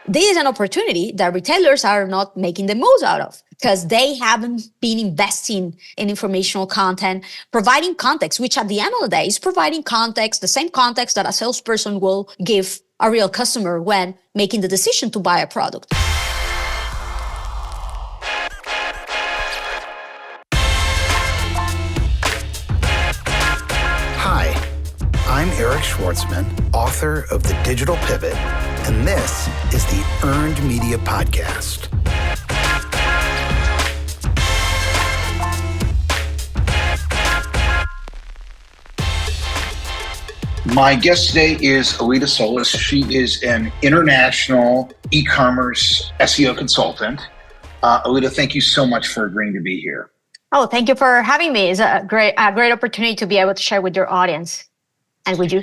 this is an opportunity that retailers are not making the most out of because they haven't been investing in informational content, providing context, which at the end of the day is providing context, the same context that a salesperson will give a real customer when making the decision to buy a product. Hi, I'm Eric Schwartzman, author of The Digital Pivot, and this is the Earned Media Podcast. My guest today is Aleyda Solis. She is an international e-commerce SEO consultant. Aleyda, thank you so much for agreeing to be here. Oh, thank you for having me. It's a great opportunity to be able to share with your audience and with you.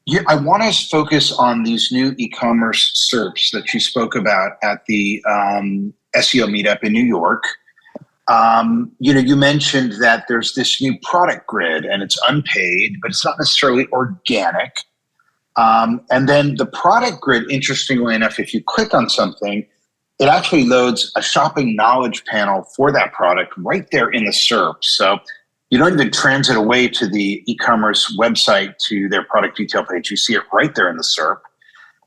Yeah, I want to focus on these new e-commerce SERPs that you spoke about at the SEO meetup in New York. You mentioned that there's this new product grid and it's unpaid, but it's not necessarily organic. And then the product grid, interestingly enough, if you click on something, it actually loads a shopping knowledge panel for that product right there in the SERP. So you don't even transit away to the e-commerce website to their product detail page. You see it right there in the SERP.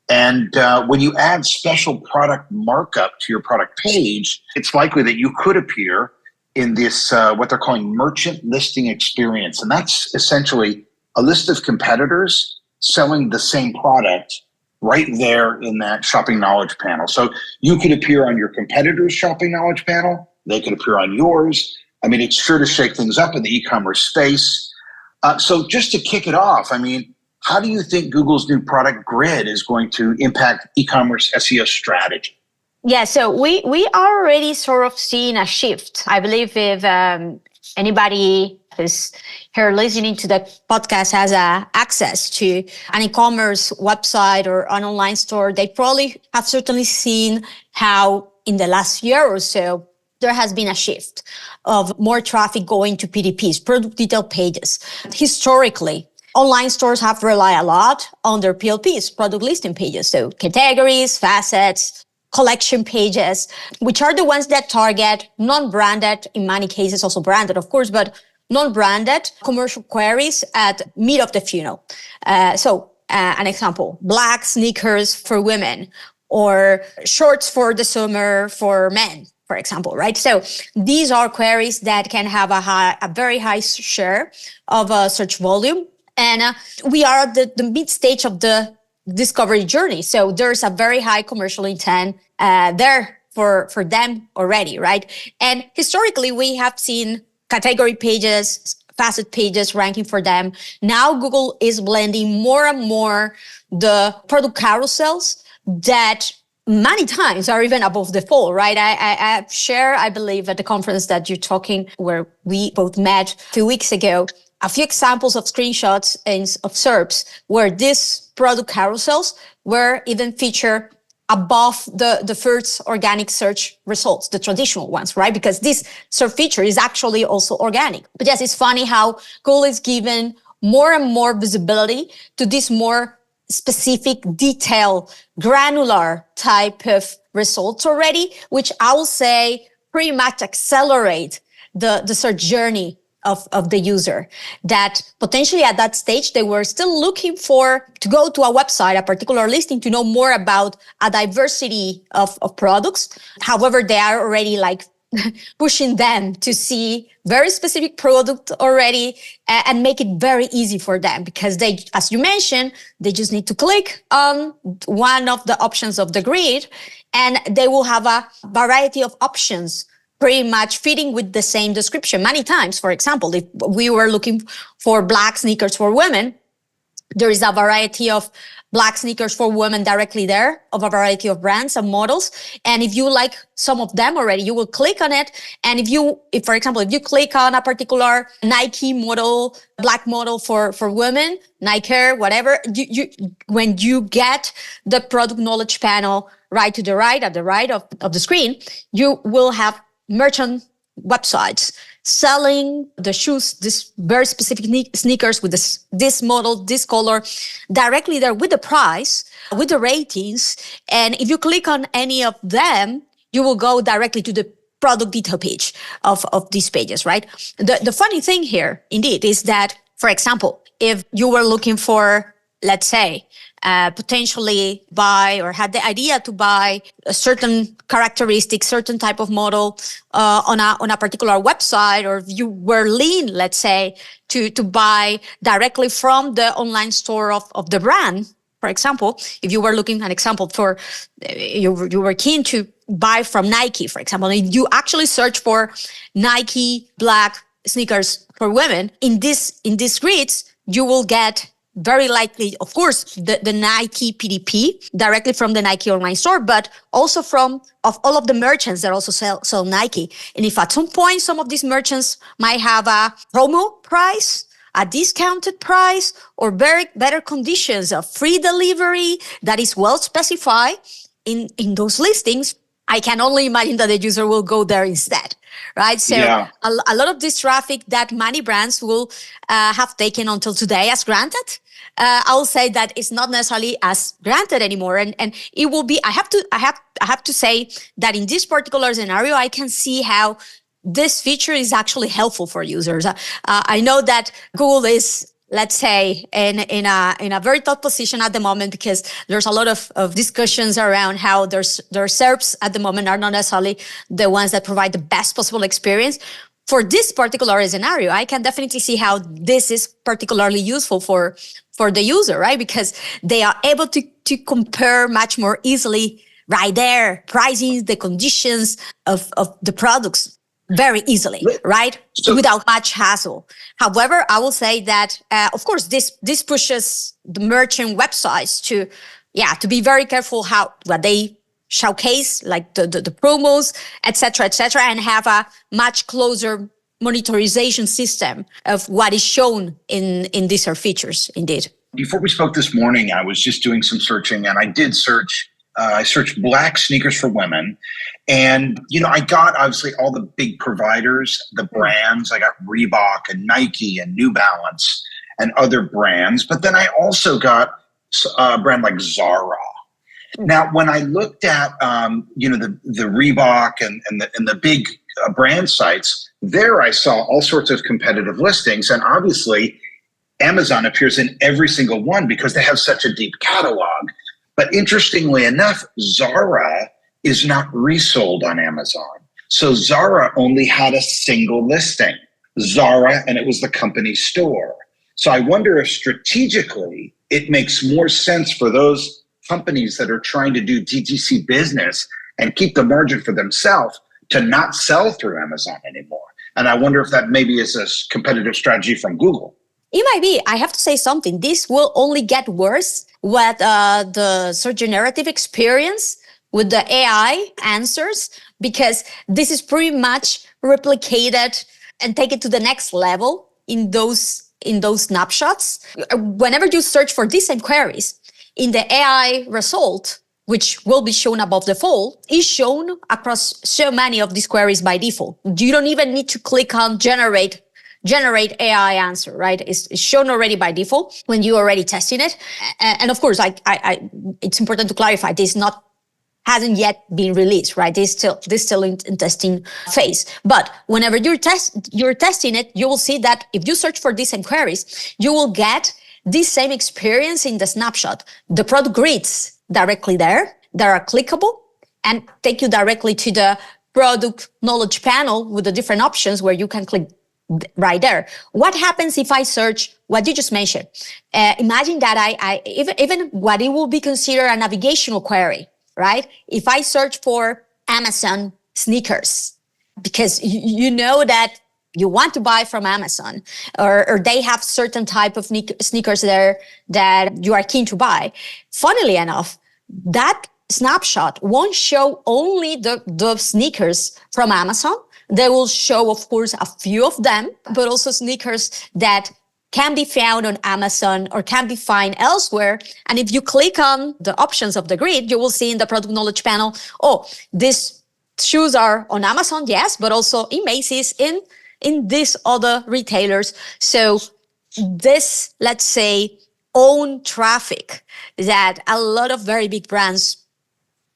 And when you add special product markup to your product page, it's likely that you could appear in this, what they're calling merchant listing experience. And that's essentially a list of competitors selling the same product right there in that shopping knowledge panel. So you could appear on your competitor's shopping knowledge panel. They could appear on yours. I mean, it's sure to shake things up in the e-commerce space. So just to kick it off, I mean, how do you think Google's new product grid is going to impact e-commerce SEO strategy? Yeah, so we are already sort of seeing a shift. I believe if anybody who's here listening to the podcast has access to an e-commerce website or an online store, they probably have certainly seen how in the last year or so, there has been a shift of more traffic going to PDPs, product detail pages. Historically, online stores have relied a lot on their PLPs, product listing pages. So categories, facets, collection pages, which are the ones that target non-branded, in many cases also branded, of course, but non-branded commercial queries at mid of the funnel. An example, black sneakers for women or shorts for the summer for men, for example, right? So these are queries that can have a very high share of search volume. And we are at the mid stage of the discovery journey. So there's a very high commercial intent there for them already, right? And historically, we have seen category pages, facet pages ranking for them. Now Google is blending more and more the product carousels that many times are even above the fold, right? I share, I believe, at the conference that you're talking, where we both met a few weeks ago, a few examples of screenshots of SERPs where these product carousels were even featured above the first organic search results, the traditional ones, right? Because this SERP feature is actually also organic. But yes, it's funny how Google is given more and more visibility to this more specific, detailed, granular type of results already, which I will say pretty much accelerate the search journey of the user, that potentially at that stage, they were still looking to go to a website, a particular listing, to know more about a diversity of products. However, they are already like pushing them to see very specific product already and make it very easy for them, because they, as you mentioned, they just need to click on one of the options of the grid and they will have a variety of options pretty much fitting with the same description. Many times, for example, if we were looking for black sneakers for women, there is a variety of black sneakers for women directly there, of a variety of brands and models. And if you like some of them already, you will click on it. And if for example, if you click on a particular Nike model, black model for women, Nike, whatever, when you get the product knowledge panel right to the right, at the right of the screen, you will have merchant websites selling the shoes, this very specific sneakers with this model, this color, directly there with the price, with the ratings. And if you click on any of them, you will go directly to the product detail page of these pages, right? The funny thing here, indeed, is that, for example, if you were looking for, let's say, potentially buy or had the idea to buy a certain characteristic, certain type of model on a particular website, or if you were lean, let's say, to buy directly from the online store of the brand. For example, if you were looking an example for, you were keen to buy from Nike, for example, and you actually search for Nike black sneakers for women, in these grids, you will get very likely, of course, the Nike PDP directly from the Nike online store, but also of all of the merchants that also sell Nike. And if at some point some of these merchants might have a promo price, a discounted price, or better conditions of free delivery that is well specified in those listings, I can only imagine that the user will go there instead, right? So a lot of this traffic that many brands will have taken until today as granted, I will say that it's not necessarily as granted anymore, and it will be. I have to say that in this particular scenario, I can see how this feature is actually helpful for users. I know that Google is, let's say, in a very tough position at the moment, because there's a lot of discussions around how their SERPs at the moment are not necessarily the ones that provide the best possible experience. For this particular scenario, I can definitely see how this is particularly useful for the user, right? Because they are able to compare much more easily right there, pricing, the conditions of the products very easily, right? So, without much hassle. However, I will say that, of course, this pushes the merchant websites to be very careful what they showcase, like the promos, et cetera, and have a much closer monetization system of what is shown in these features, indeed. Before we spoke this morning, I was just doing some searching, and I did search. I searched black sneakers for women, and I got obviously all the big providers, the brands. I got Reebok and Nike and New Balance and other brands, but then I also got a brand like Zara. Now, when I looked at the Reebok and the big brand sites, there I saw all sorts of competitive listings, and obviously Amazon appears in every single one because they have such a deep catalog. But interestingly enough, Zara is not resold on Amazon. So Zara only had a single listing, Zara, and it was the company store. So I wonder if strategically it makes more sense for those companies that are trying to do DTC business and keep the margin for themselves to not sell through Amazon anymore. And I wonder if that maybe is a competitive strategy from Google. It might be. I have to say something. This will only get worse with the search generative experience with the AI answers, because this is pretty much replicated and taken to the next level in those snapshots. Whenever you search for these same queries, in the AI result, which will be shown above the fold, is shown across so many of these queries by default. You don't even need to click on generate AI answer, right? It's shown already by default when you're already testing it. And of course, it's important to clarify, this hasn't yet been released, right? This still in testing phase. But whenever you're testing it, you will see that if you search for these same queries, you will get this same experience in the snapshot. The product grids directly there that are clickable and take you directly to the product knowledge panel with the different options where you can click right there. What happens if I search what you just mentioned? Imagine that I even what it will be considered a navigational query, right? If I search for Amazon sneakers, because you know that you want to buy from Amazon, or they have certain type of sneakers there that you are keen to buy. Funnily enough, that snapshot won't show only the sneakers from Amazon. They will show, of course, a few of them, but also sneakers that can be found on Amazon or can be found elsewhere. And if you click on the options of the grid, you will see in the product knowledge panel, these shoes are on Amazon, yes, but also in Macy's, in in these other retailers. So this, let's say, own traffic that a lot of very big brands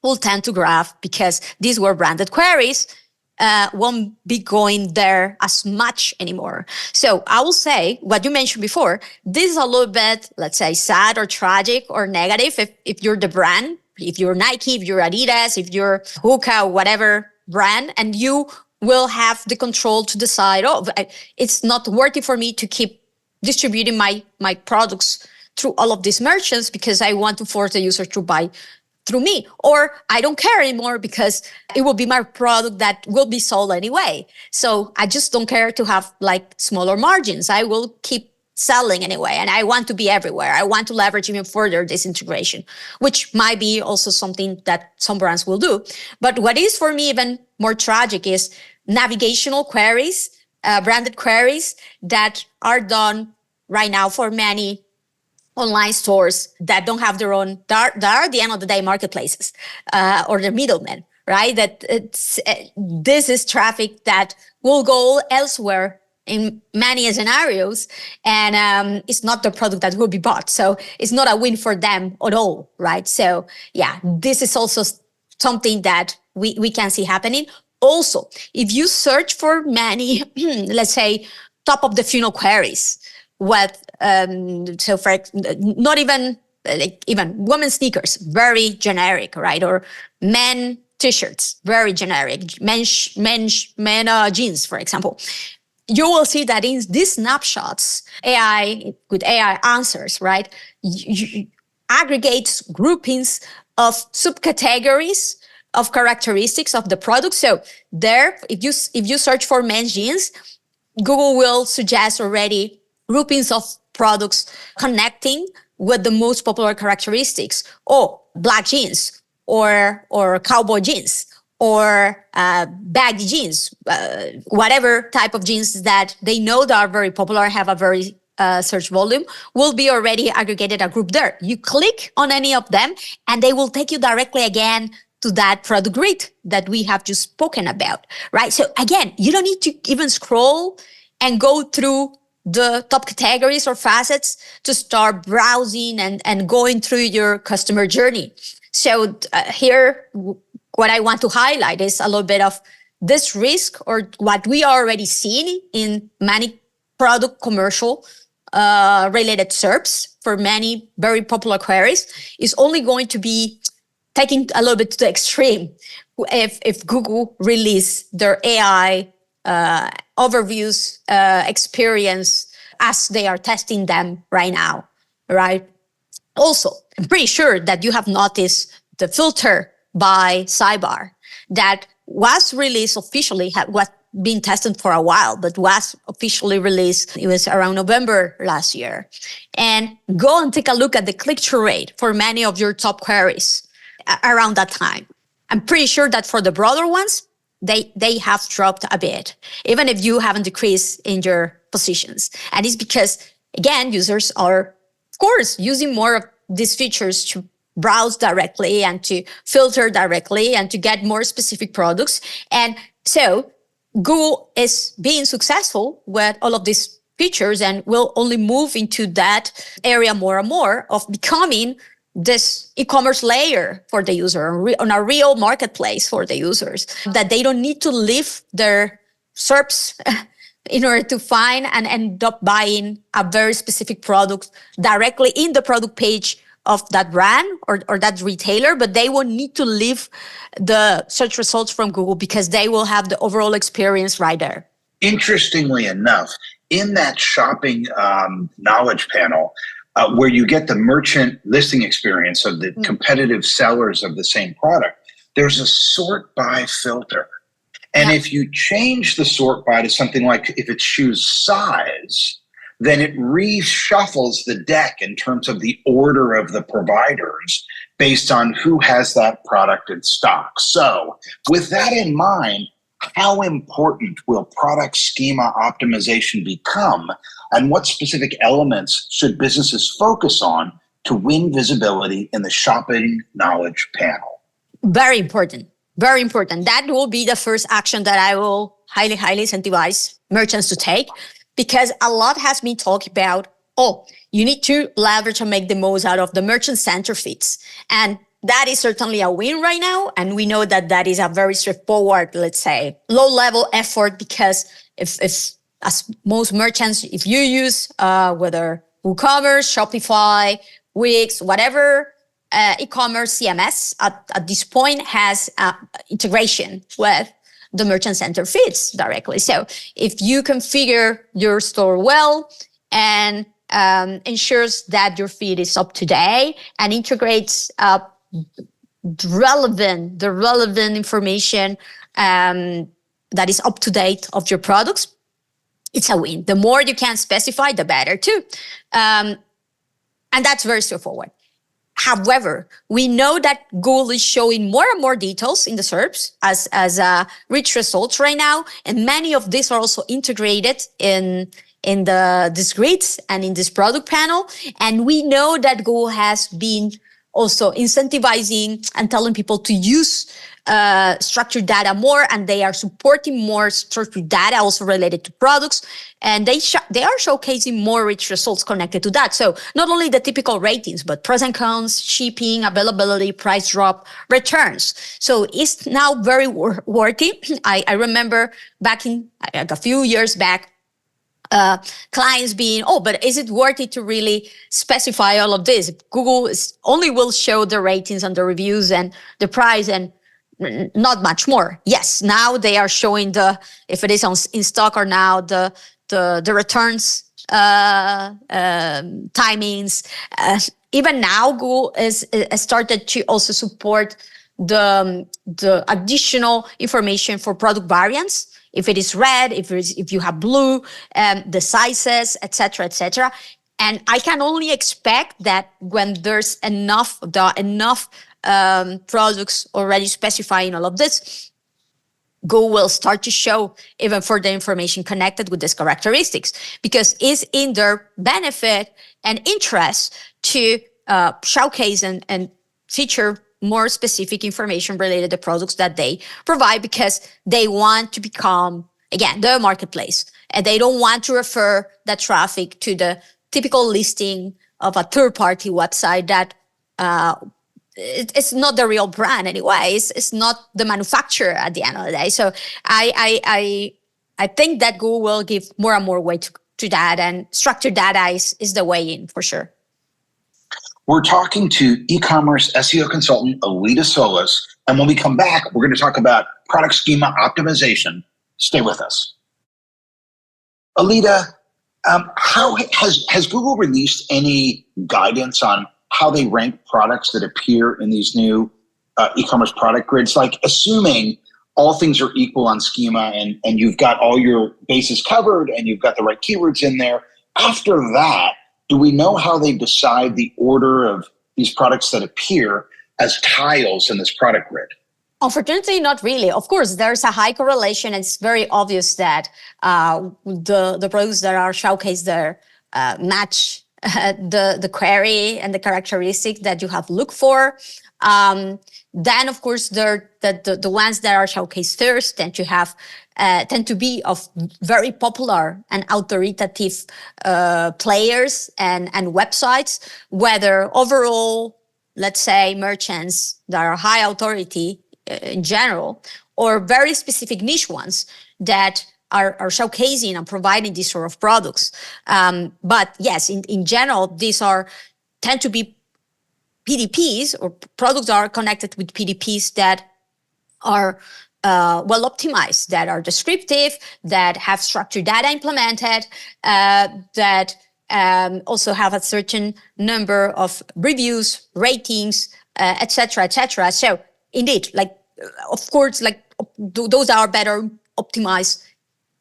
will tend to grab because these were branded queries, won't be going there as much anymore. So I will say what you mentioned before, this is a little bit, let's say, sad or tragic or negative if you're the brand, if you're Nike, if you're Adidas, if you're Hoka, whatever brand, and you will have the control to decide, oh, it's not worth it for me to keep distributing my products through all of these merchants because I want to force the user to buy through me, or I don't care anymore because it will be my product that will be sold anyway. So I just don't care to have like smaller margins. I will keep selling anyway, and I want to be everywhere. I want to leverage even further this integration, which might be also something that some brands will do. But what is for me even more tragic is navigational queries, branded queries that are done right now for many online stores that don't have their own, that are at the end of the day marketplaces or the middlemen, right? That this is traffic that will go elsewhere in many scenarios, and it's not the product that will be bought. So it's not a win for them at all, right? So yeah, this is also something that we can see happening. Also, if you search for many, let's say, top of the funnel queries, so for not even like even women's sneakers, very generic, right? Or men t-shirts, very generic. Men jeans, for example. You will see that in these snapshots, with AI answers, right? Aggregates groupings of subcategories of characteristics of the product. So there, if you search for men's jeans, Google will suggest already groupings of products connecting with the most popular characteristics, or black jeans, or cowboy jeans, or baggy jeans, whatever type of jeans that they know that are very popular, have a very search volume, will be already aggregated a group there. You click on any of them and they will take you directly again to that product grid that we have just spoken about, right? So again, you don't need to even scroll and go through the top categories or facets to start browsing and going through your customer journey. So here, what I want to highlight is a little bit of this risk, or what we are already seeing in many product commercial related SERPs for many very popular queries, is only going to be taking a little bit to the extreme if Google release their AI overviews experience as they are testing them right now, right? Also, I'm pretty sure that you have noticed the filter by sidebar that was released officially, was being tested for a while, but was officially released. It was around November last year. And go and take a look at the click-through rate for many of your top queries around that time. I'm pretty sure that for the broader ones, they have dropped a bit, even if you haven't decreased in your positions. And it's because, again, users are, of course, using more of these features to browse directly and to filter directly and to get more specific products. And so Google is being successful with all of these features and will only move into that area more and more of becoming this e-commerce layer for the user on a real marketplace for the users, that they don't need to leave their SERPs in order to find and end up buying a very specific product directly in the product page of that brand or that retailer, but they won't need to leave the search results from Google because they will have the overall experience right there. Interestingly enough, in that shopping knowledge panel, where you get the merchant listing experience of the competitive sellers of the same product, there's a sort by filter. And if you change the sort by to something like, if it's shoes size, then it reshuffles the deck in terms of the order of the providers based on who has that product in stock. So with that in mind, how important will product schema optimization become, and what specific elements should businesses focus on to win visibility in the shopping knowledge panel? Very important. Very important. That will be the first action that I will highly incentivize merchants to take, because a lot has been talked about, you need to leverage and make the most out of the merchant center feeds. And that is certainly a win right now. And we know that that is a very straightforward, let's say, low-level effort, because if as most merchants, if you use whether WooCommerce, Shopify, Wix, whatever e-commerce CMS at this point has integration with the merchant center feeds directly. So if you configure your store well and ensures that your feed is up to date and integrates the relevant information that is up to date of your products, it's a win. The more you can specify, the better too. And that's very straightforward. However, we know that Google is showing more and more details in the SERPs as rich results right now. And many of these are also integrated in these grids and in this product panel. And we know that Google has been also incentivizing and telling people to use structured data more, and they are supporting more structured data also related to products, and they are showcasing more rich results connected to that. So not only the typical ratings, but pros and cons, shipping, availability, price drop, returns. So it's now very worthy. I remember back in a few years back, clients being, but is it worth it to really specify all of this? Google only will show the ratings and the reviews and the price and not much more. Yes, now they are showing if it is in stock or now the returns timings. Even now, Google has started to also support the additional information for product variants. If it is red, if you have blue, the sizes, etc., etc. And I can only expect that when there's enough products already specifying all of this, Google will start to show even further information connected with these characteristics, because it's in their benefit and interest to showcase and feature more specific information related to products that they provide, because they want to become, again, the marketplace. And they don't want to refer that traffic to the typical listing of a third-party website that it's not the real brand anyway. It's not the manufacturer at the end of the day. So I think that Google will give more and more weight to that, and structured data is the way in for sure. We're talking to e-commerce SEO consultant Aleyda Solis, and when we come back, we're going to talk about product schema optimization. Stay with us. Aleyda, how has Google released any guidance on how they rank products that appear in these new e-commerce product grids? Like, assuming all things are equal on schema and you've got all your bases covered and you've got the right keywords in there, after that, do we know how they decide the order of these products that appear as tiles in this product grid? Unfortunately, not really. Of course, there's a high correlation. It's very obvious that the products that are showcased there match the query and the characteristics that you have looked for. Then, of course, the ones that are showcased first tend to be of very popular and authoritative players and websites, whether overall, let's say, merchants that are high authority in general, or very specific niche ones that are showcasing and providing these sort of products. But yes, in general, these tend to be PDPs, or products that are connected with PDPs that are well optimized, that are descriptive, that have structured data implemented, that also have a certain number of reviews, ratings, etc., etc. So indeed, of course, those that are better optimized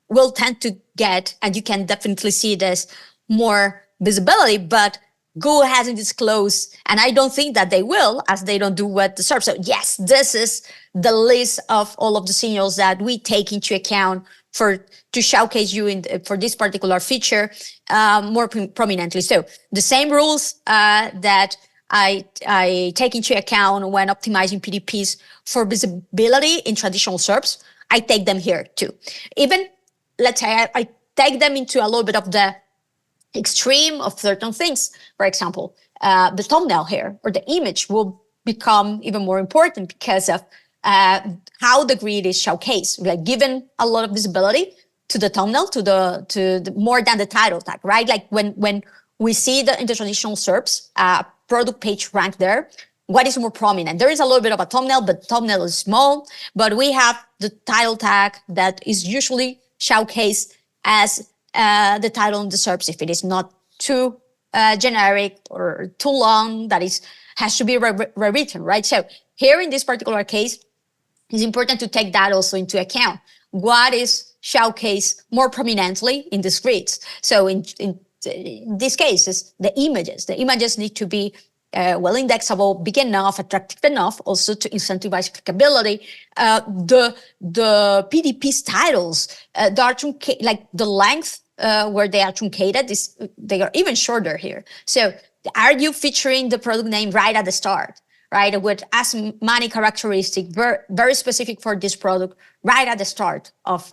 will tend to get, and you can definitely see this, more visibility, but Google hasn't disclosed, and I don't think that they will, as they don't do with the SERP. So yes, this is the list of all of the signals that we take into account to showcase you for this particular feature more prominently. So the same rules that I take into account when optimizing PDPs for visibility in traditional SERPs, I take them here too. Even let's say I take them into a little bit of the extreme of certain things. For example, the thumbnail here or the image will become even more important because of how the grid is showcased, like given a lot of visibility to the thumbnail, to the more than the title tag, right? Like when we see in the traditional SERPs, product page rank there, what is more prominent? There is a little bit of a thumbnail, but thumbnail is small. But we have the title tag that is usually showcased as the title in the SERPs if it is not too generic or too long, that has to be rewritten, right? So here in this particular case, it's important to take that also into account. What is showcased more prominently in the grids? So in this case, is the images. The images need to be well indexable, big enough, attractive enough, also to incentivize clickability. The PDPs titles, like the length where they are truncated, they are even shorter here. So are you featuring the product name right at the start, right? With as many characteristics, very specific for this product, right at the start of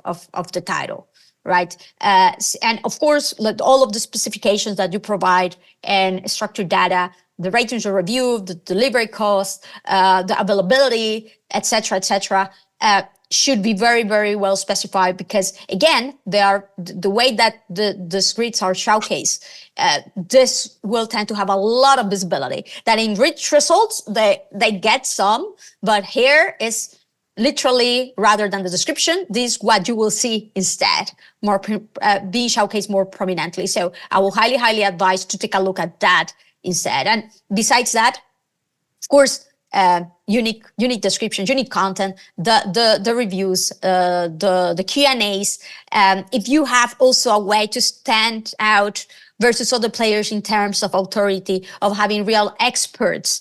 the title, right? And of course, all of the specifications that you provide and structured data, the ratings or review, the delivery cost, the availability, et cetera, should be very, very well specified because, again, they are the way that the grids are showcased. This will tend to have a lot of visibility. That in rich results, they get some, but here is literally, rather than the description, this is what you will see instead, more being showcased more prominently. So I will highly, highly advise to take a look at that instead. And besides that, of course, unique descriptions, unique content, the reviews, the Q&As. If you have also a way to stand out versus other players in terms of authority, of having real experts,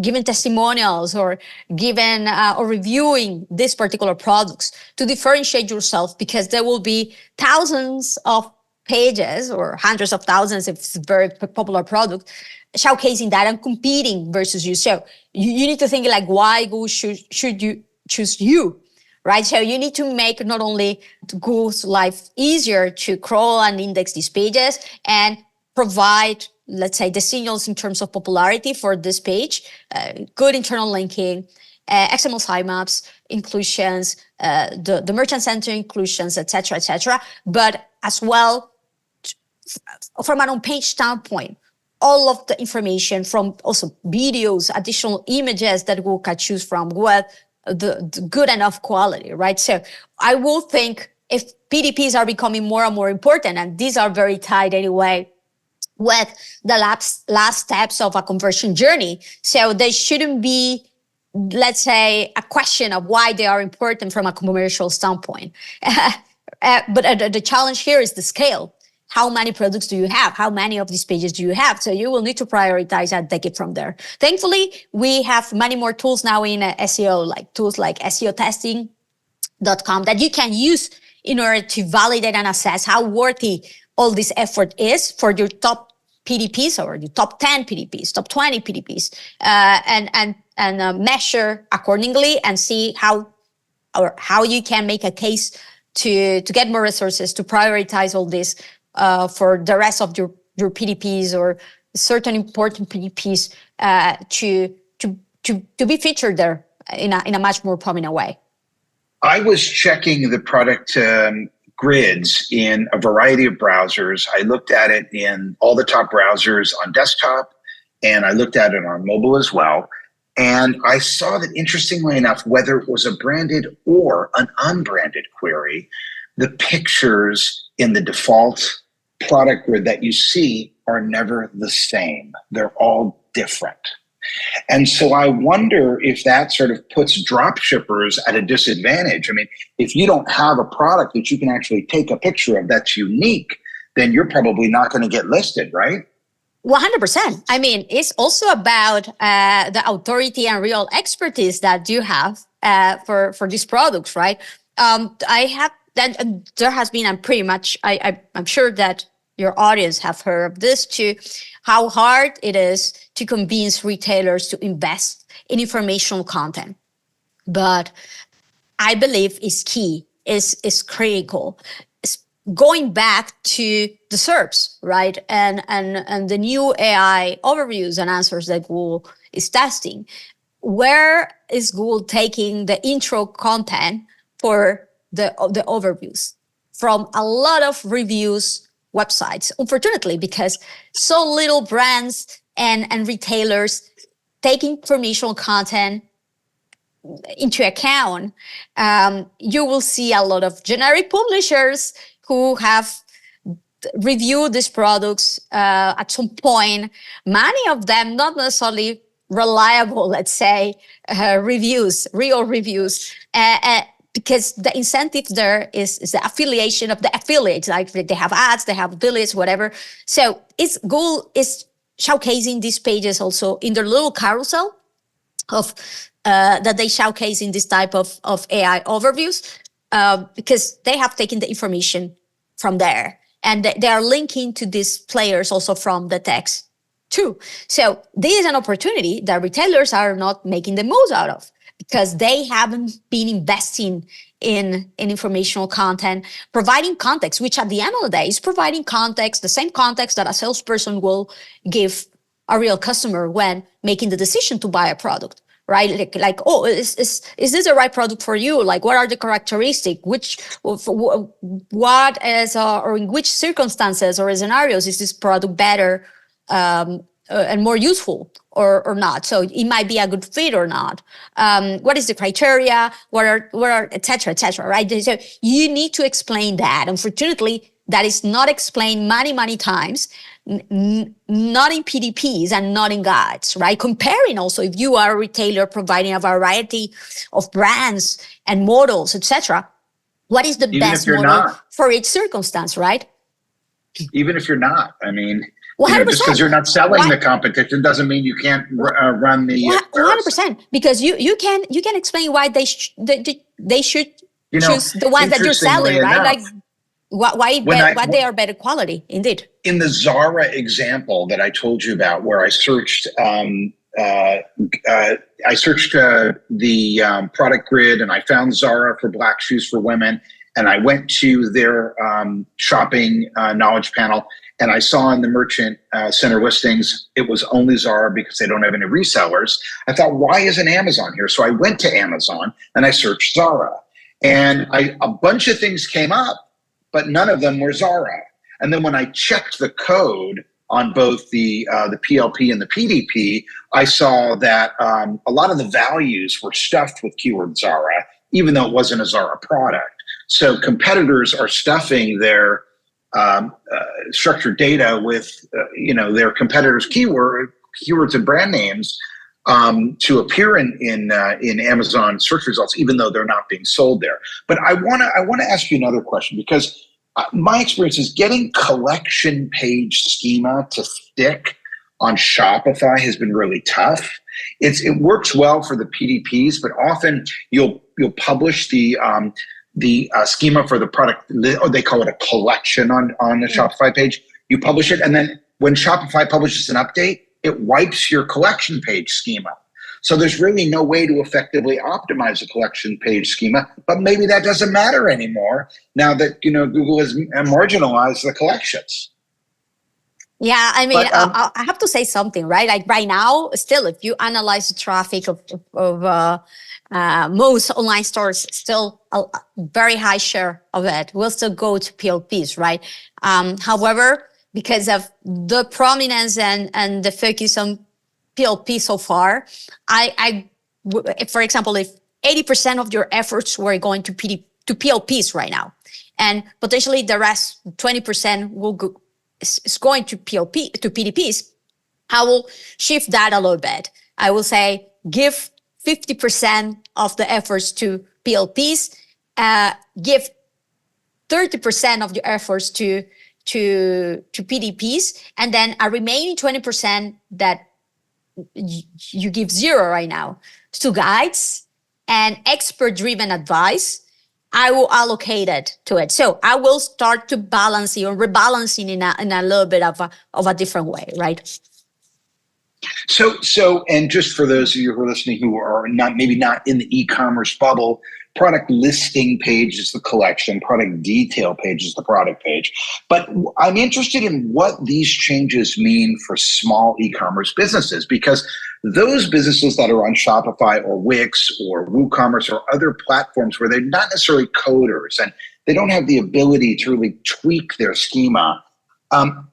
giving testimonials or giving or reviewing these particular products to differentiate yourself, because there will be thousands of pages or hundreds of thousands if it's a very popular product showcasing that and competing versus you. So you need to think like, why Google should you choose you, right? So you need to make not only Google's life easier to crawl and index these pages and provide, let's say, the signals in terms of popularity for this page, good internal linking, XML sitemaps, inclusions, the merchant center inclusions, et cetera, but as well, from an on-page standpoint, all of the information from also videos, additional images that Google can choose from with the good enough quality, right? So I will think if PDPs are becoming more and more important, and these are very tied anyway with the last steps of a conversion journey. So they shouldn't be, let's say, a question of why they are important from a commercial standpoint. But the challenge here is the scale. How many products do you have? How many of these pages do you have? So you will need to prioritize and take it from there. Thankfully, we have many more tools now in SEO, like tools like SEOtesting.com that you can use in order to validate and assess how worthy all this effort is for your top PDPs or your top 10 PDPs, top 20 PDPs, and measure accordingly and see how you can make a case to get more resources to prioritize all this for the rest of your PDPs or certain important PDPs to be featured there in a much more prominent way. I was checking the product grids in a variety of browsers. I looked at it in all the top browsers on desktop, and I looked at it on mobile as well. And I saw that, interestingly enough, whether it was a branded or an unbranded query, the pictures in the default product grid that you see are never the same. They're all different. And so I wonder if that sort of puts drop shippers at a disadvantage. I mean, if you don't have a product that you can actually take a picture of that's unique, then you're probably not going to get listed, right? 100%. I mean, it's also about the authority and real expertise that you have for these products, right? I have that. There has been, and pretty much, I'm sure that your audience have heard of this too, how hard it is to convince retailers to invest in informational content. But I believe it's key is critical. Going back to the SERPs, right? And the new AI overviews and answers that Google is testing. Where is Google taking the intro content for the overviews? From a lot of reviews websites, unfortunately, because so little brands and retailers take informational content into account. You will see a lot of generic publishers who have reviewed these products at some point. Many of them not necessarily reliable, let's say, real reviews, because the incentive there is the affiliation of the affiliates. Like they have ads, they have affiliates, whatever. So Google is showcasing these pages also in their little carousel of that they showcase in this type of AI overviews, because they have taken the information from there, and they are linking to these players also from the text too. So this is an opportunity that retailers are not making the most out of, because they haven't been investing in informational content, providing context, which at the end of the day is providing context, the same context that a salesperson will give a real customer when making the decision to buy a product. Right? Like, oh, is this the right product for you? Like, what are the characteristics? What is, or in which circumstances or scenarios is this product better and more useful or not? So it might be a good fit or not. What is the criteria? What are et cetera, right? So you need to explain that. Unfortunately, that is not explained many times. Not in PDPs and not in guides, right? Comparing also, if you are a retailer providing a variety of brands and models, etc., what is the best model for each circumstance, right? Even if you're not, I mean, 100%. Just because you're not selling the competition doesn't mean you can't run the 100%, because you can explain why they should choose the ones that you're selling, right? Like why they are better quality, indeed. In the Zara example that I told you about, where I searched the product grid, and I found Zara for black shoes for women, and I went to their shopping knowledge panel, and I saw in the merchant center listings, it was only Zara because they don't have any resellers. I thought, why isn't Amazon here? So I went to Amazon and I searched Zara, and a bunch of things came up, but none of them were Zara. And then when I checked the code on both the PLP and the PDP, I saw that a lot of the values were stuffed with keyword Zara, even though it wasn't a Zara product. So competitors are stuffing their structured data with their competitors' keywords and brand names to appear in Amazon search results, even though they're not being sold there. But I want to ask you another question, because my experience is getting collection page schema to stick on Shopify has been really tough. It works well for the PDPs, but often you'll publish the schema for the product, or they call it a collection on the Shopify page. You publish it, and then when Shopify publishes an update, it wipes your collection page schema. So there's really no way to effectively optimize a collection page schema, but maybe that doesn't matter anymore now that Google has marginalized the collections. Yeah, I mean, I have to say something, right? Like right now, still, if you analyze the traffic of most online stores, still a very high share of it will still go to PLPs, right? However, because of the prominence and the focus on PLP so far, for example, if 80% of your efforts were going to PLPs right now, and potentially the rest 20% will go, is going to PDPs, I will shift that a little bit. I will say give 50% of the efforts to PLPs, give 30% of your efforts to PDPs, and then a remaining 20% that you give zero right now to guides and expert-driven advice. I will allocate it to it. So I will start to balancing or rebalancing in a little bit of a different way, right? So, and just for those of you who are listening who are maybe not in the e-commerce bubble, product listing page is the collection, product detail page is the product page. But I'm interested in what these changes mean for small e-commerce businesses, because those businesses that are on Shopify or Wix or WooCommerce or other platforms where they're not necessarily coders and they don't have the ability to really tweak their schema, how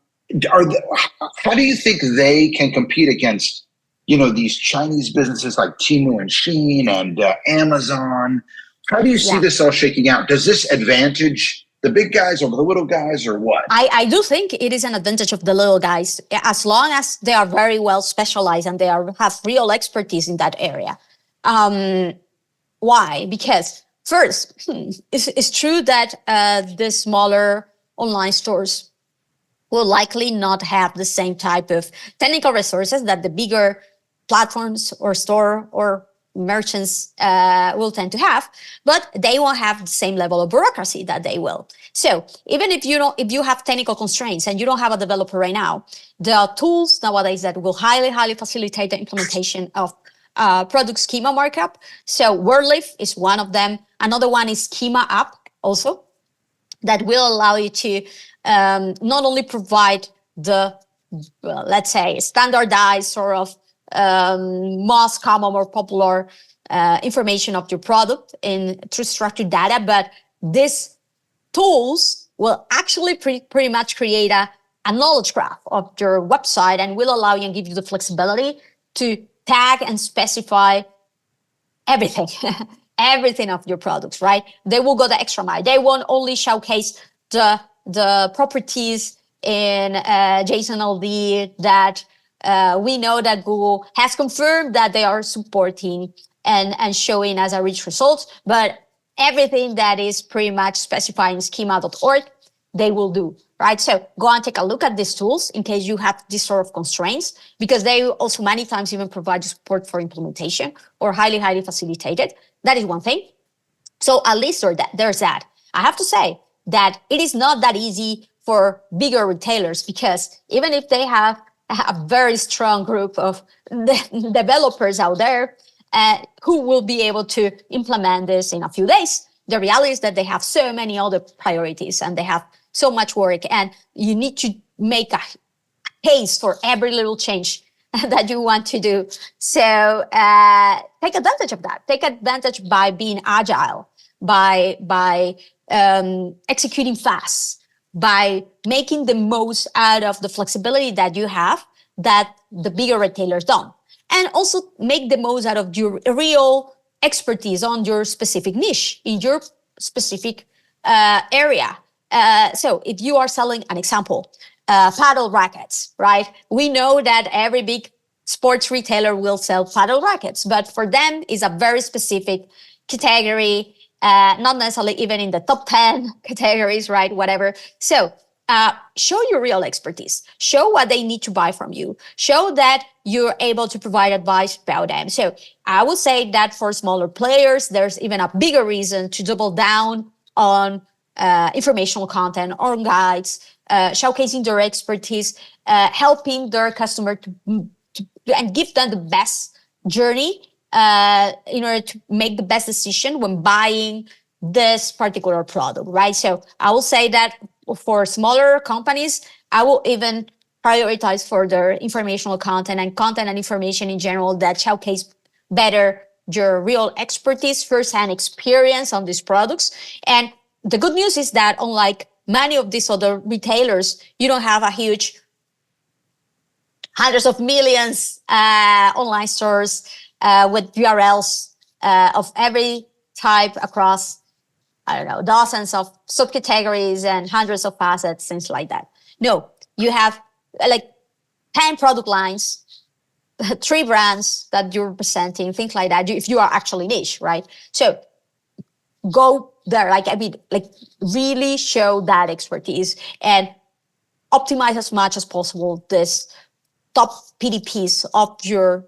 do you think they can compete against, these Chinese businesses like Temu and Shein and Amazon? How do you see this all shaking out? Does this advantage the big guys over the little guys, or what? I do think it is an advantage of the little guys, as long as they are very well specialized and they have real expertise in that area. Why? Because first, it's true that the smaller online stores will likely not have the same type of technical resources that the bigger platforms or store or merchants will tend to have, but they won't have the same level of bureaucracy that they will. So even if you have technical constraints and you don't have a developer right now, there are tools nowadays that will highly facilitate the implementation of product schema markup. So WordLift is one of them. Another one is Schema App also, that will allow you to not only provide the, let's say, standardized sort of most common or popular information of your product through structured data, but these tools will actually pretty much create a knowledge graph of your website and will allow you and give you the flexibility to tag and specify everything, everything of your products, right? They will go the extra mile. They won't only showcase the properties in JSON-LD that we know that Google has confirmed that they are supporting and showing as a rich result, but everything that is pretty much specifying schema.org, they will do, right? So go and take a look at these tools in case you have this sort of constraints, because they also many times even provide support for implementation or highly facilitated. That is one thing. So at least there's that. I have to say that it is not that easy for bigger retailers, because even if they have a very strong group of developers out there who will be able to implement this in a few days, the reality is that they have so many other priorities and they have so much work, and you need to make a case for every little change that you want to do. So take advantage of that. Take advantage by being agile, by executing fast, by making the most out of the flexibility that you have that the bigger retailers don't. And also make the most out of your real expertise on your specific niche, in your specific area. So if you are selling, an example, paddle rackets, right? We know that every big sports retailer will sell paddle rackets, but for them is a very specific category, not necessarily even in the top 10 categories, right? Whatever. So show your real expertise. Show what they need to buy from you. Show that you're able to provide advice about them. So I would say that for smaller players, there's even a bigger reason to double down on informational content, on guides, showcasing their expertise, helping their customer and give them the best journey in order to make the best decision when buying this particular product, right? So I will say that for smaller companies, I will even prioritize for their informational content and information in general that showcase better your real expertise, first-hand experience on these products. And the good news is that unlike many of these other retailers, you don't have a huge hundreds of millions online stores with URLs of every type across, I don't know, dozens of subcategories and hundreds of facets, things like that. No, you have like 10 product lines, 3 brands that you're presenting, things like that, if you are actually niche, right? So go there, really show that expertise and optimize as much as possible this top PDPs of your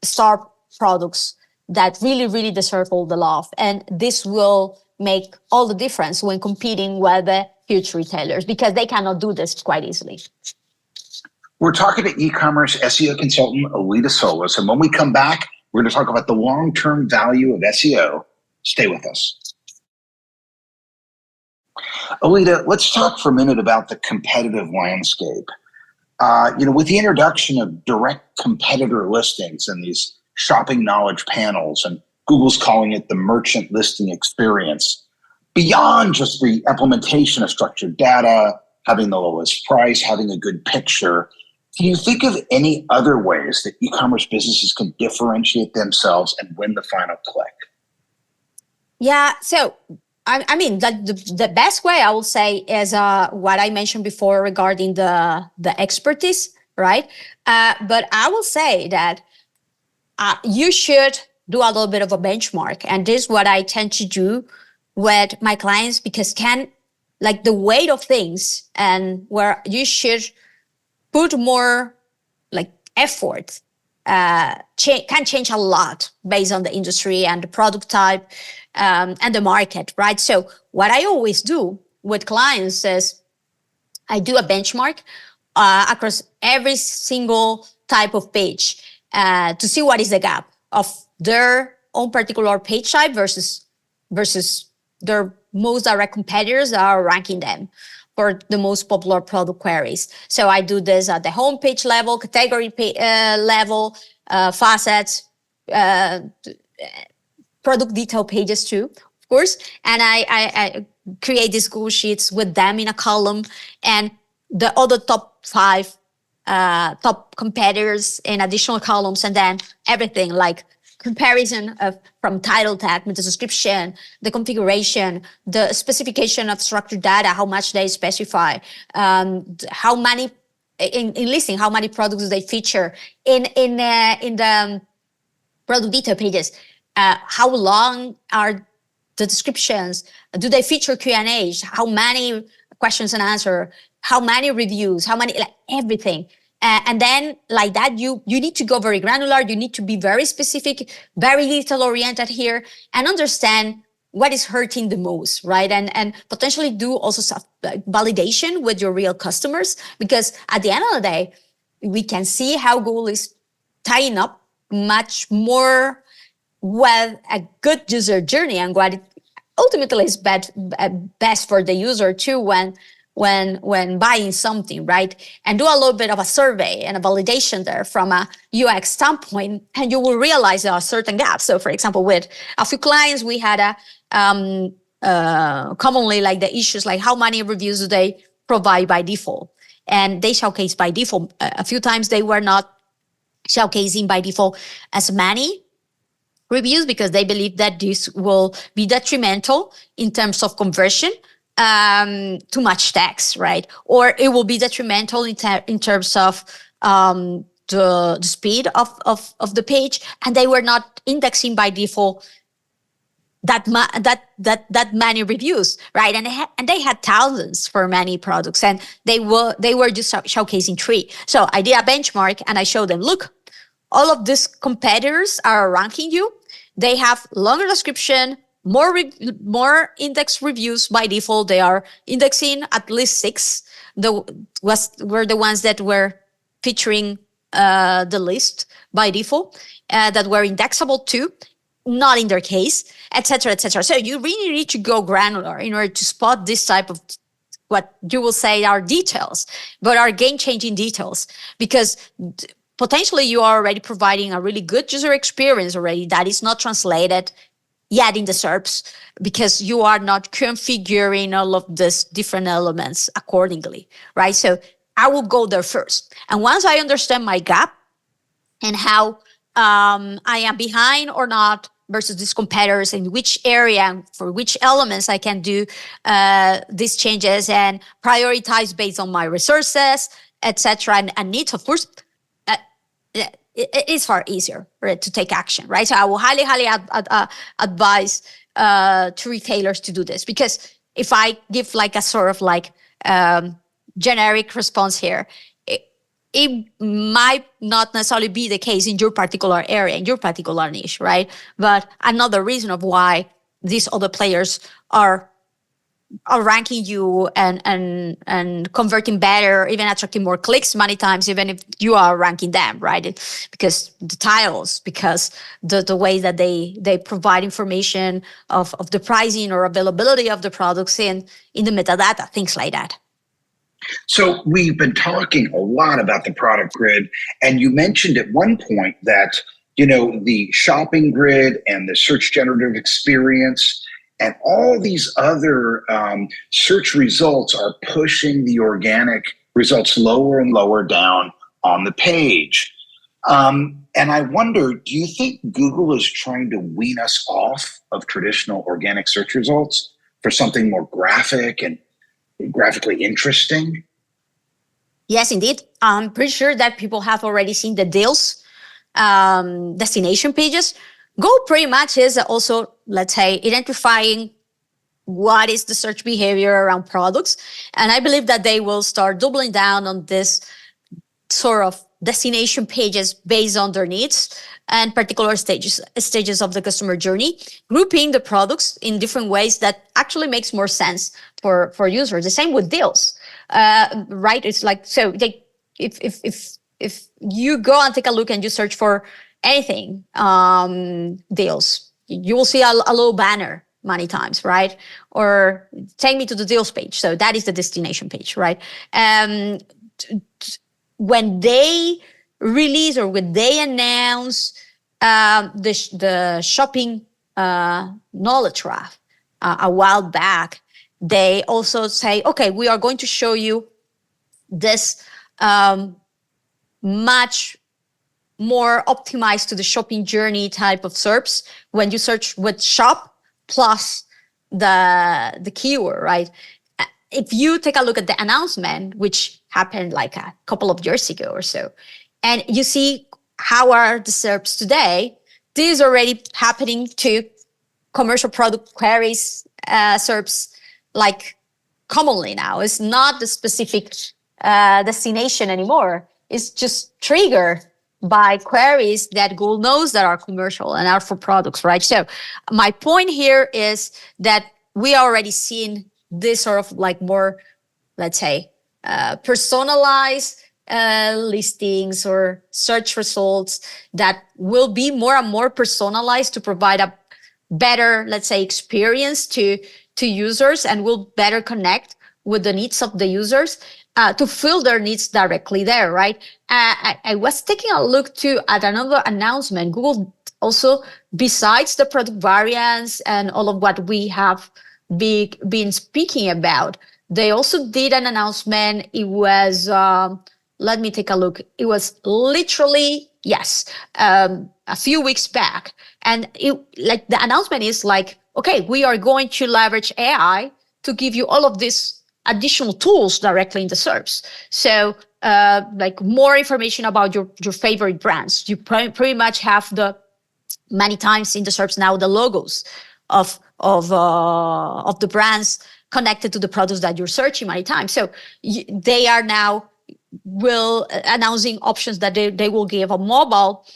star products that really deserve all the love. And this will make all the difference when competing with the huge retailers, because they cannot do this quite easily. We're talking to e-commerce SEO consultant Aleyda Solis, and when we come back, we're going to talk about the long-term value of SEO Stay with us. Aleyda, let's talk for a minute about the competitive landscape. With the introduction of direct competitor listings and these shopping knowledge panels, and Google's calling it the merchant listing experience, beyond just the implementation of structured data, having the lowest price, having a good picture, can you think of any other ways that e-commerce businesses can differentiate themselves and win the final click? Yeah, so I mean, the best way I will say is what I mentioned before regarding the expertise, right? But I will say that you should do a little bit of a benchmark. And this is what I tend to do with my clients, because the weight of things and where you should put more effort can change a lot based on the industry and the product type and the market, right? So what I always do with clients is I do a benchmark across every single type of page to see what is the gap of their own particular page type versus their most direct competitors that are ranking them for the most popular product queries. So I do this at the homepage level, category level, facets, product detail pages too, of course. And I create these Google Sheets with them in a column, and the other top 5 top competitors in additional columns, and then everything like comparison from title tag, meta description, the configuration, the specification of structured data, how much they specify, how many in listing, how many products they feature in the product detail pages, how long are the descriptions, do they feature Q&As, how many questions and answer, how many reviews, how many, everything. And then like that, you need to go very granular. You need to be very specific, very detail oriented here, and understand what is hurting the most, right? And potentially do also validation with your real customers, because at the end of the day, we can see how Google is tying up much more with a good user journey and what it ultimately is best for the user too when buying something, right? And do a little bit of a survey and a validation there from a UX standpoint, and you will realize there are certain gaps. So for example, with a few clients, we had commonly like the issues like how many reviews do they provide by default, and they showcase by default. A few times they were not showcasing by default as many reviews because they believe that this will be detrimental in terms of conversion, too much text, right? Or it will be detrimental in terms of the speed of the page, and they were not indexing by default that many reviews, right? And they had thousands for many products, and they were just showcasing 3. So I did a benchmark and I showed them, look, all of these competitors are ranking you. They have longer description, more index reviews by default. They are indexing at least 6. Were the ones that were featuring the list by default, that were indexable too, not in their case, etc., etc. So you really need to go granular in order to spot this type of what you will say are details, but are game-changing details, because potentially you are already providing a really good user experience already that is not translated yet in the SERPs, because you are not configuring all of these different elements accordingly, right? So I will go there first. And once I understand my gap and how I am behind or not versus these competitors, in which area, for which elements I can do these changes and prioritize based on my resources, etc., and needs, of course, it is far easier, right, to take action, right? So I will highly advise to retailers to do this, because if I give like a sort of like generic response here, it might not necessarily be the case in your particular area, in your particular niche, right? But another reason of why these other players are are ranking you and converting better, even attracting more clicks many times, even if you are ranking them, right? Because the titles, because the way that they provide information of the pricing or availability of the products in the metadata, things like that. So we've been talking a lot about the product grid, and you mentioned at one point that, the shopping grid and the search generative experience and all these other search results are pushing the organic results lower and lower down on the page. And I wonder, do you think Google is trying to wean us off of traditional organic search results for something more graphic and graphically interesting? Yes, indeed. I'm pretty sure that people have already seen the deals destination pages. Google pretty much is also, let's say, identifying what is the search behavior around products. And I believe that they will start doubling down on this sort of destination pages based on their needs and particular stages of the customer journey, grouping the products in different ways that actually makes more sense for users. The same with deals, right? It's like, so if you go and take a look and you search for anything, deals, you will see a little banner many times, right? Or take me to the deals page. So that is the destination page, right? When they release or when they announce the shopping knowledge graph a while back, they also say, okay, we are going to show you this much more optimized to the shopping journey type of SERPs when you search with shop plus the keyword, right? If you take a look at the announcement, which happened like a couple of years ago or so, and you see how are the SERPs today, this is already happening to commercial product queries SERPs like commonly now. It's not the specific destination anymore. It's just triggered by queries that Google knows that are commercial and are for products, right? So my point here is that we are already seeing this sort of like more, let's say, personalized listings or search results that will be more and more personalized to provide a better, let's say, experience to users and will better connect with the needs of the users to fill their needs directly there, right? I was taking a look too at another announcement. Google also, besides the product variants and all of what we have been speaking about, they also did an announcement. It was, let me take a look. It was literally, yes, a few weeks back. And like the announcement is like, okay, we are going to leverage AI to give you all of these additional tools directly in the SERPs. So like more information about your favorite brands. You pretty much have many times in the SERPs now, the logos of the brands connected to the products that you're searching many times. So they are now announcing options that they will give on mobile.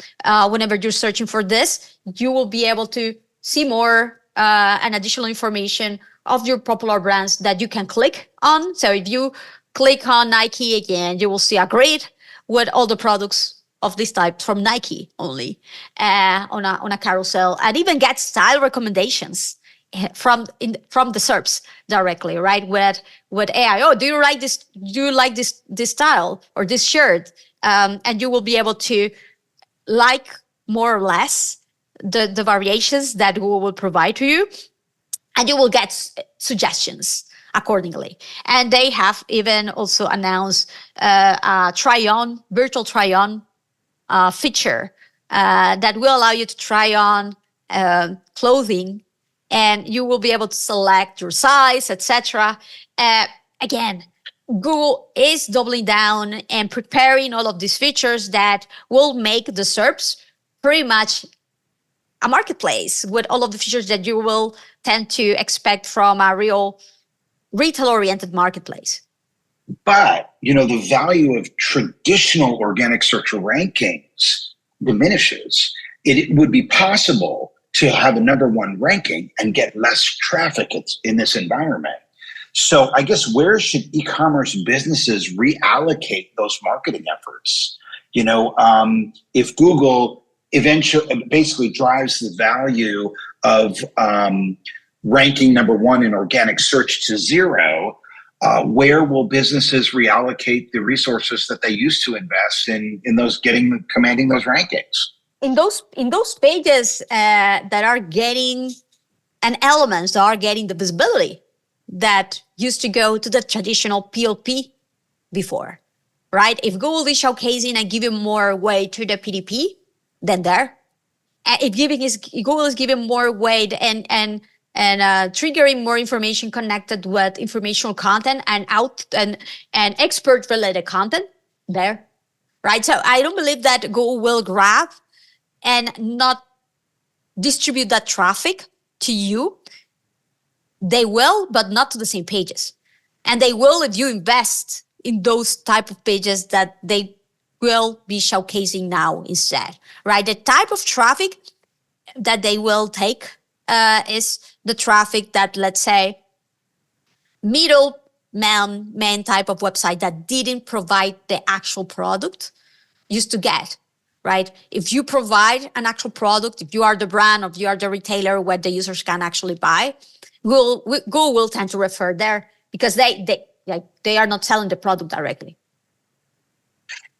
Whenever you're searching for this, you will be able to see more and additional information of your popular brands that you can click on. So if you click on Nike again, you will see a grid with all the products of this type from Nike only on a carousel, and even get style recommendations from the SERPs directly, right? With AI. Oh, do you like this? Do you like this style or this shirt? And you will be able to like more or less the variations that Google will provide to you, and you will get suggestions accordingly. And they have even also announced a virtual try-on feature that will allow you to try on clothing, and you will be able to select your size, etc. Again, Google is doubling down and preparing all of these features that will make the SERPs pretty much a marketplace with all of the features that you will tend to expect from a real retail-oriented marketplace. But, the value of traditional organic search rankings diminishes. It would be possible to have a number one ranking and get less traffic in this environment. So I guess where should e-commerce businesses reallocate those marketing efforts? If Google eventually basically drives the value of ranking number one in organic search to zero, where will businesses reallocate the resources that they used to invest in those commanding those rankings? In those pages that are getting and elements that are getting the visibility that used to go to the traditional PLP before, right? If Google is showcasing and giving more weight to the PDP, then there. If Google is giving more weight and triggering more information connected with informational content and expert related content, there, right? So I don't believe that Google will grab and not distribute that traffic to you. They will, but not to the same pages. And they will if you invest in those type of pages that they will be showcasing now instead, right? The type of traffic that they will take is the traffic that, let's say, middleman type of website that didn't provide the actual product used to get, right? If you provide an actual product, if you are the brand, or if you are the retailer where the users can actually buy, Google will tend to refer there because they are not selling the product directly.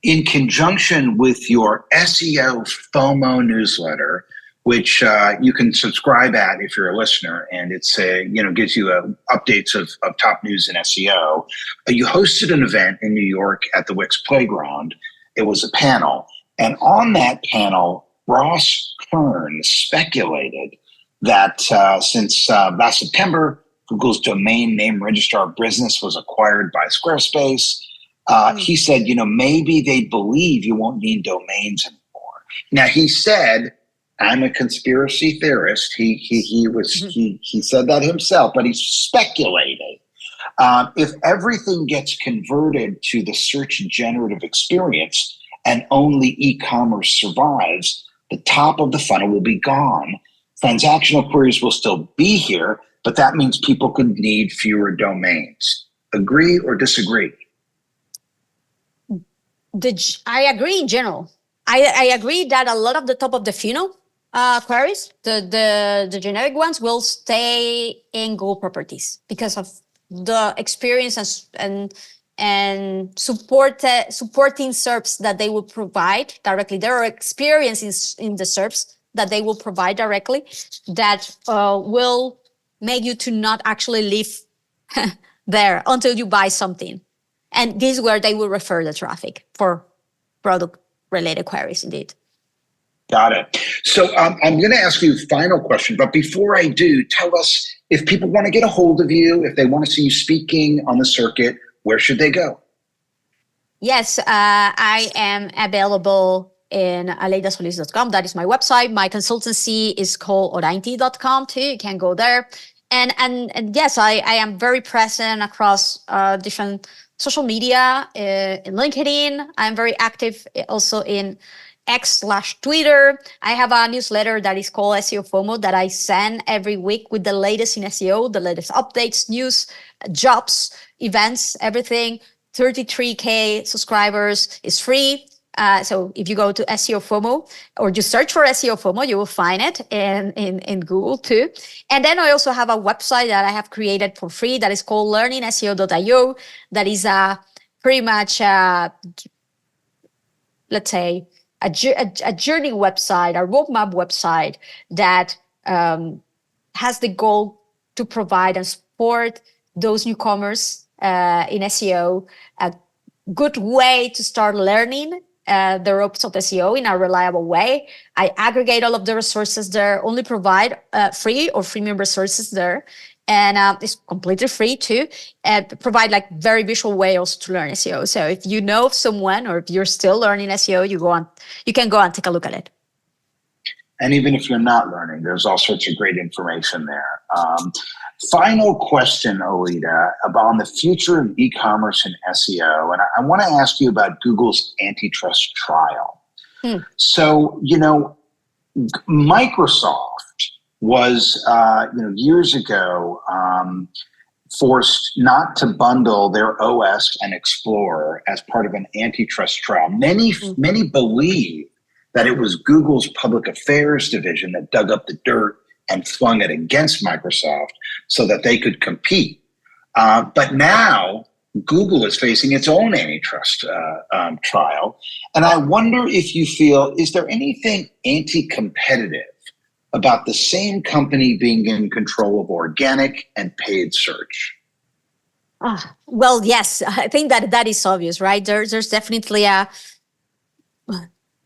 In conjunction with your SEO FOMO newsletter, which you can subscribe at if you're a listener, and it's gives you updates of top news in SEO. You hosted an event in New York at the Wix Playground. It was a panel, and on that panel, Ross Kern speculated that since last September, Google's domain name registrar business was acquired by Squarespace. He said, maybe they believe you won't need domains anymore. Now, he said, I'm a conspiracy theorist. He said that himself, but he speculated. If everything gets converted to the search generative experience and only e-commerce survives, the top of the funnel will be gone. Transactional queries will still be here, but that means people could need fewer domains. Agree or disagree? I agree in general. I agree that a lot of the top of the funnel queries, the generic ones, will stay in Google properties because of the experience and supporting SERPs that they will provide directly. There are experiences in the SERPs that they will provide directly that will make you to not actually live there until you buy something. And this is where they will refer the traffic for product-related queries, indeed. Got it. So I'm going to ask you a final question, but before I do, tell us if people want to get a hold of you, if they want to see you speaking on the circuit, where should they go? Yes, I am available in aleydasolis.com. That is my website. My consultancy is called orainti.com too. You can go there. And yes, I am very present across different social media, in LinkedIn. I'm very active also in X/Twitter. I have a newsletter that is called SEO FOMO that I send every week with the latest in SEO, the latest updates, news, jobs, events, everything. 33K subscribers is free. So if you go to SEO FOMO or just search for SEO FOMO, you will find it in Google too. And then I also have a website that I have created for free that is called learningseo.io. That is pretty much, let's say, a journey website, a roadmap website that has the goal to provide and support those newcomers in SEO, a good way to start learning the ropes of SEO in a reliable way. I aggregate all of the resources there, only provide free or freemium resources there. And it's completely free too, and provide like very visual way also to learn SEO. So if you know someone or if you're still learning SEO, you can go and take a look at it. And even if you're not learning, there's all sorts of great information there. Final question, Aleyda, about the future of e-commerce and SEO. And I want to ask you about Google's antitrust trial. So, Microsoft was, years ago, forced not to bundle their OS and Explorer as part of an antitrust trial. Many believe that it was Google's public affairs division that dug up the dirt and flung it against Microsoft so that they could compete. But now Google is facing its own antitrust trial. And I wonder if you feel, is there anything anti-competitive about the same company being in control of organic and paid search? Well, yes, I think that is obvious, right? There's definitely a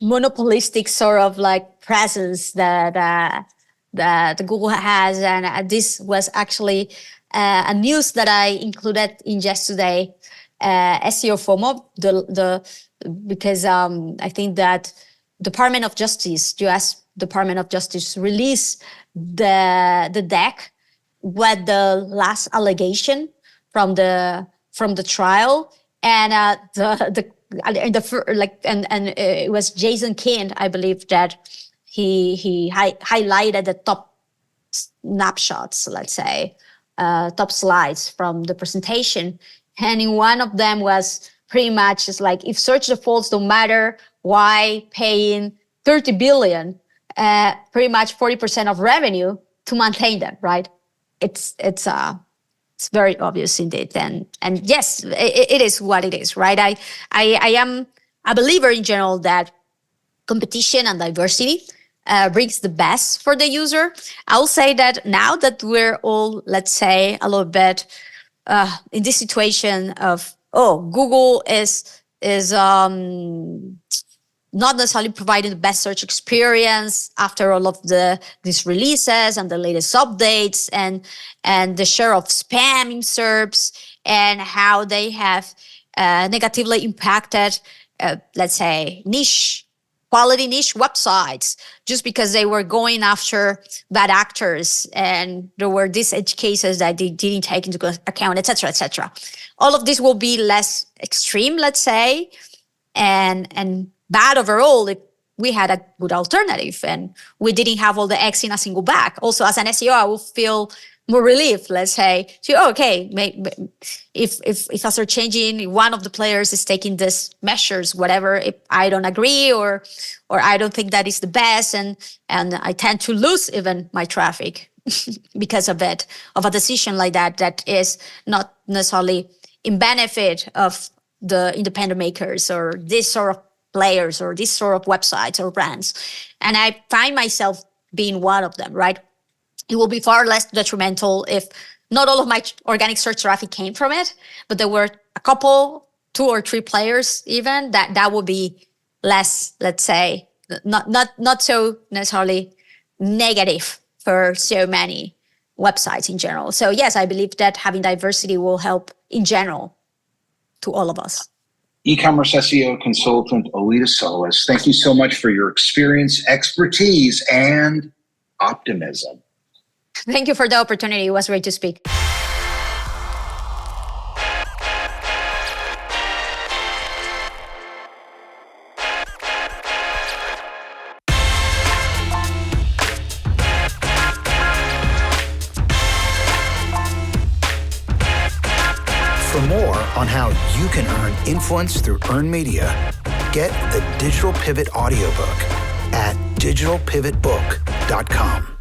monopolistic sort of like presence that Google has, and this was actually a news that I included in yesterday SEO FOMO. Because I think that Department of Justice, U.S. Department of Justice, released the deck with the last allegation from the trial, and it was Jason Kidd, I believe, that he highlighted the top snapshots, let's say, top slides from the presentation, and in one of them was pretty much just like, if search defaults don't matter, why paying $30 billion, pretty much 40% of revenue to maintain them, right? It's very obvious indeed, and yes, it is what it is, right? I am a believer in general that competition and diversity brings the best for the user. I'll say that now that we're all, let's say, a little bit in this situation of, Google is not necessarily providing the best search experience after all of these releases and the latest updates, and the share of spam in SERPs, and how they have negatively impacted, let's say, quality niche websites, just because they were going after bad actors, and there were these edge cases that they didn't take into account, etc., etc. All of this will be less extreme, let's say, and bad overall if we had a good alternative and we didn't have all the eggs in a single bag. Also, as an SEO, I will feel more relief, let's say, to, okay, if a search engine, one of the players is taking these measures, whatever, if I don't agree or I don't think that is the best, and I tend to lose even my traffic because of it, of a decision like that is not necessarily in benefit of the independent makers or this sort of players or this sort of websites or brands. And I find myself being one of them, right? It will be far less detrimental if not all of my organic search traffic came from it, but there were a couple, 2 or 3 players even, that would be less, let's say, not so necessarily negative for so many websites in general. So yes, I believe that having diversity will help in general to all of us. E-commerce SEO consultant Aleyda Solis, thank you so much for your experience, expertise, and optimism. Thank you for the opportunity. It was great to speak. For more on how you can earn influence through earned media, get the Digital Pivot audiobook at digitalpivotbook.com.